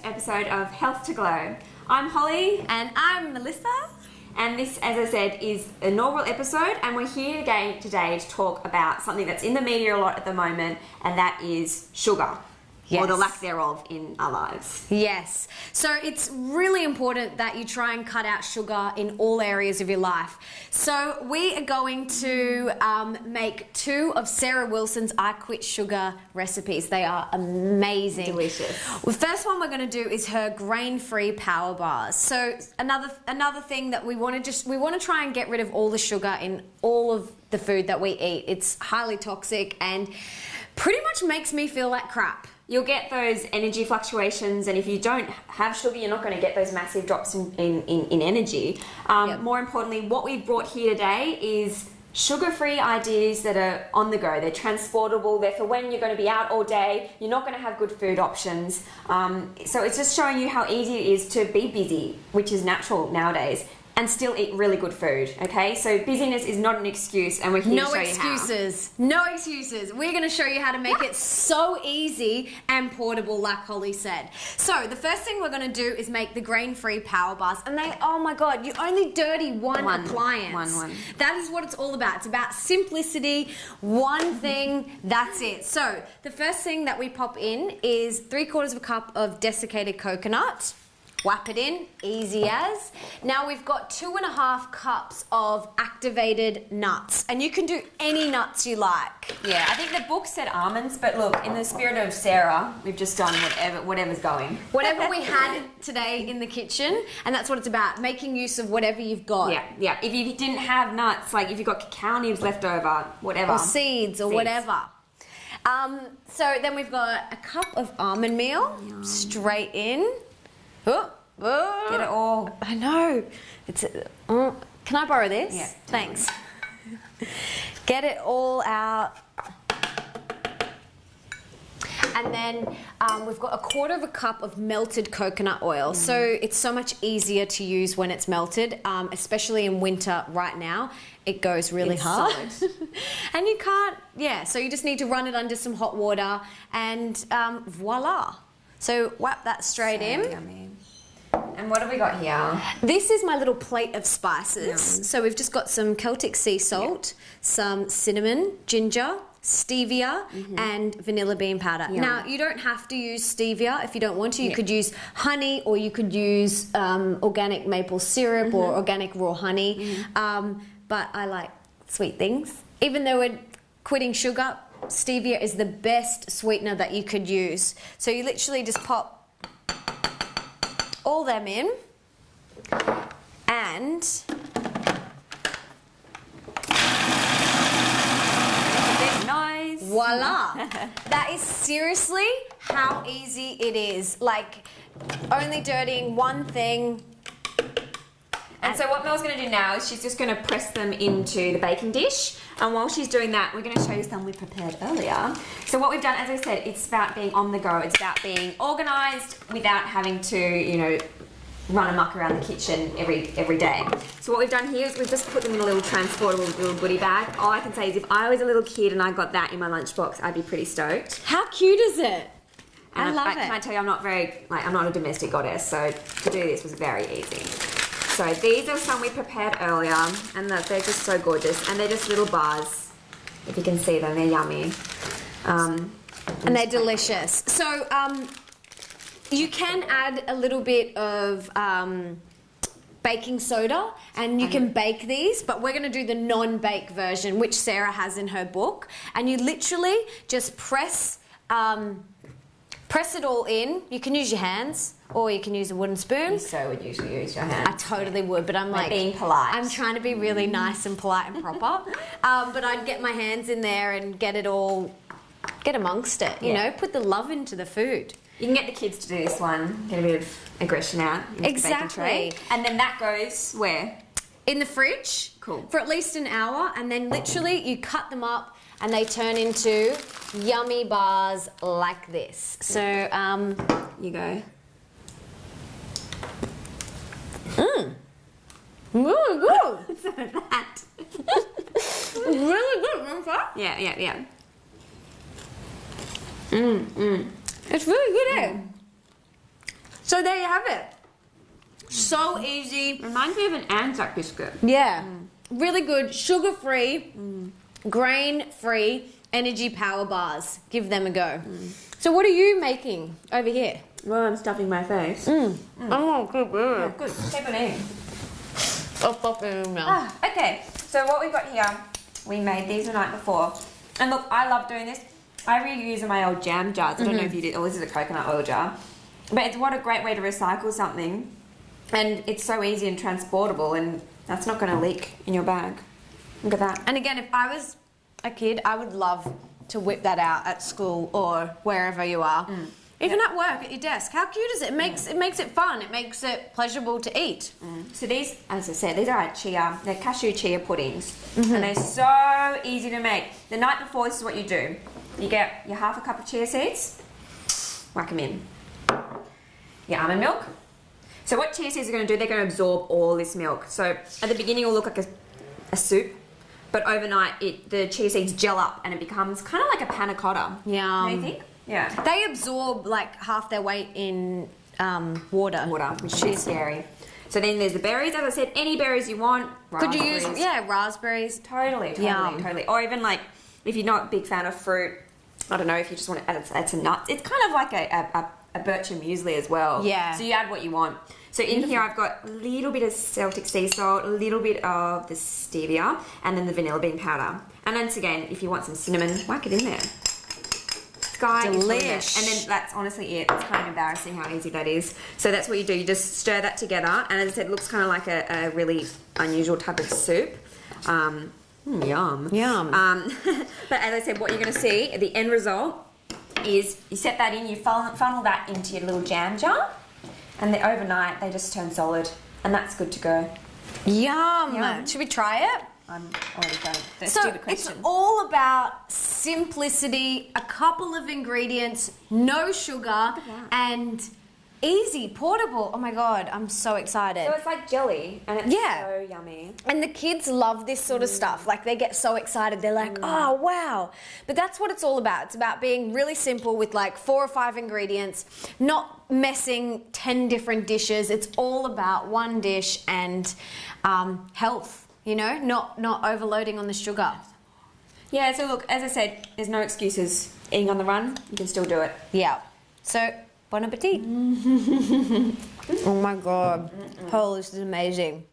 first episode of Health to Glow. I'm Holly. And I'm Melissa. And this, as I said, is a inaugural episode, and we're here again today to talk about something that's in the media a lot at the moment, and that is sugar. Yes. Or the lack thereof in our lives. Yes. So it's really important that you try and cut out sugar in all areas of your life. So we are going to make 2 of Sarah Wilson's I Quit Sugar recipes. They are amazing. Delicious. The first one we're going to do is her grain-free power bars. So another thing that we want to try and get rid of all the sugar in all of the food that we eat. It's highly toxic and pretty much makes me feel like crap. You'll get those energy fluctuations, and if you don't have sugar, you're not going to get those massive drops in energy. Yep. More importantly, what we've brought here today is sugar-free ideas that are on the go. They're transportable. They're for when you're going to be out all day. You're not going to have good food options. So it's just showing you how easy it is to be busy, which is natural nowadays, and still eat really good food, okay? So busyness is not an excuse, and we're here to show you how. No excuses. We're going to show you how to make it so easy and portable, like Holly said. So the first thing we're going to do is make the grain-free power bars, and they, oh my God, you only dirty one appliance. One. That is what it's all about. It's about simplicity, one thing, that's it. So the first thing that we pop in is 3/4 cup of desiccated coconut. Whap it in, easy as. Now we've got 2.5 cups of activated nuts, and you can do any nuts you like. Yeah, I think the book said almonds, but look, in the spirit of Sarah, we've just done whatever's going. Whatever we had today in the kitchen, and that's what it's about, making use of whatever you've got. Yeah. If you didn't have nuts, like if you've got cacao nibs left over, whatever. Or seeds or whatever. So then we've got a cup of almond meal, straight in. Oh, get it all. I know. Can I borrow this? Yeah. Thanks. Get it all out. And then we've got 1/4 cup of melted coconut oil. So it's so much easier to use when it's melted, especially in winter right now. It goes really hard. And you can't, so you just need to run it under some hot water and voila. So whap that straight in. Yummy. And what have we got here? This is my little plate of spices. So we've just got some Celtic sea salt, some cinnamon, ginger, stevia, and vanilla bean powder. Now, you don't have to use stevia if you don't want to. You could use honey, or you could use organic maple syrup or organic raw honey. But I like sweet things. Even though we're quitting sugar, stevia is the best sweetener that you could use. So you literally just pop all them in, and nice. Voila. That is seriously how easy it is. Like, only dirtying one thing. And so what Mel's going to do now is she's just going to press them into the baking dish. And while she's doing that, we're going to show you some we prepared earlier. So what we've done, as I said, it's about being on the go. It's about being organised without having to, run amok around the kitchen every day. So what we've done here is we've just put them in a little transportable little goodie bag. All I can say is if I was a little kid and I got that in my lunchbox, I'd be pretty stoked. How cute is it? And I love it. Can I tell you, I'm not a domestic goddess, so to do this was very easy. So these are some we prepared earlier, and they're just so gorgeous. And they're just little bars. If you can see them, they're yummy. And they're delicious. So you can add a little bit of baking soda, and you can bake these, but we're going to do the non-bake version, which Sarah has in her book. And you literally just press it all in. You can use your hands, or you can use a wooden spoon. You so would usually use your hands. I totally would, but I'm like being polite. I'm trying to be really nice and polite and proper. But I'd get my hands in there and get amongst it, you know, put the love into the food. You can get the kids to do this one, get a bit of aggression out. Exactly. And then that goes where? In the fridge. Cool. For at least an hour, and then literally you cut them up and they turn into yummy bars like this. So, you go. Really good. So that. Really good, remember? Yeah. It's really good, eh? So there you have it. So easy. Reminds me of an Anzac biscuit. Yeah. Really good, sugar-free, grain-free energy power bars. Give them a go. So what are you making over here? Well, I'm stuffing my face. Oh, good. Yeah, good. Keep it in. I'll pop it in now. Okay, so what we've got here, we made these the night before. And look, I love doing this. I reuse my old jam jars. I don't know if you did. Oh, this is a coconut oil jar. But it's what a great way to recycle something. And it's so easy and transportable, and that's not going to leak in your bag. Look at that. And again, if I was a kid, I would love to whip that out at school or wherever you are. Even at work, at your desk. How cute is it? It makes it fun. It makes it pleasurable to eat. So these, as I said, these are they're cashew chia puddings. And they're so easy to make. The night before, this is what you do. You get your half a cup of chia seeds, whack them in. Your almond milk. So what chia seeds are going to do, they're going to absorb all this milk. So at the beginning, it will look like a soup. But overnight, the chia seeds gel up and it becomes kind of like a panna cotta. Yum. Do you think? Yeah. They absorb like half their weight in water. Which is scary. So then there's the berries. As I said, any berries you want. Could you use, raspberries? Totally. Or even like, if you're not a big fan of fruit, I don't know, if you just want to add some nuts. It's kind of like a birch and muesli as well. Yeah. So you add what you want. So in here I've got a little bit of Celtic sea salt, a little bit of the stevia, and then the vanilla bean powder. And once again, if you want some cinnamon, whack it in there. Delish. And then that's honestly it. It's kind of embarrassing how easy that is. So that's what you do. You just stir that together, and as I said, it looks kind of like a really unusual type of soup. Yum. But as I said, what you're going to see, the end result is you set that in, you funnel that into your little jam jar, and then overnight they just turn solid, and that's good to go. Yum. Should we try it? I'm already done. So it's all about simplicity, a couple of ingredients, no sugar, and easy, portable. Oh my God, I'm so excited. So it's like jelly, and it's so yummy. And the kids love this sort of stuff. Like, they get so excited. They're like, oh, wow. But that's what it's all about. It's about being really simple with like 4 or 5 ingredients, not messing 10 different dishes. It's all about one dish and health, you know, not overloading on the sugar. Yeah, so look, as I said, there's no excuses. Eating on the run, you can still do it. Yeah. So, bon appetit. Oh my God. Oh, this is amazing.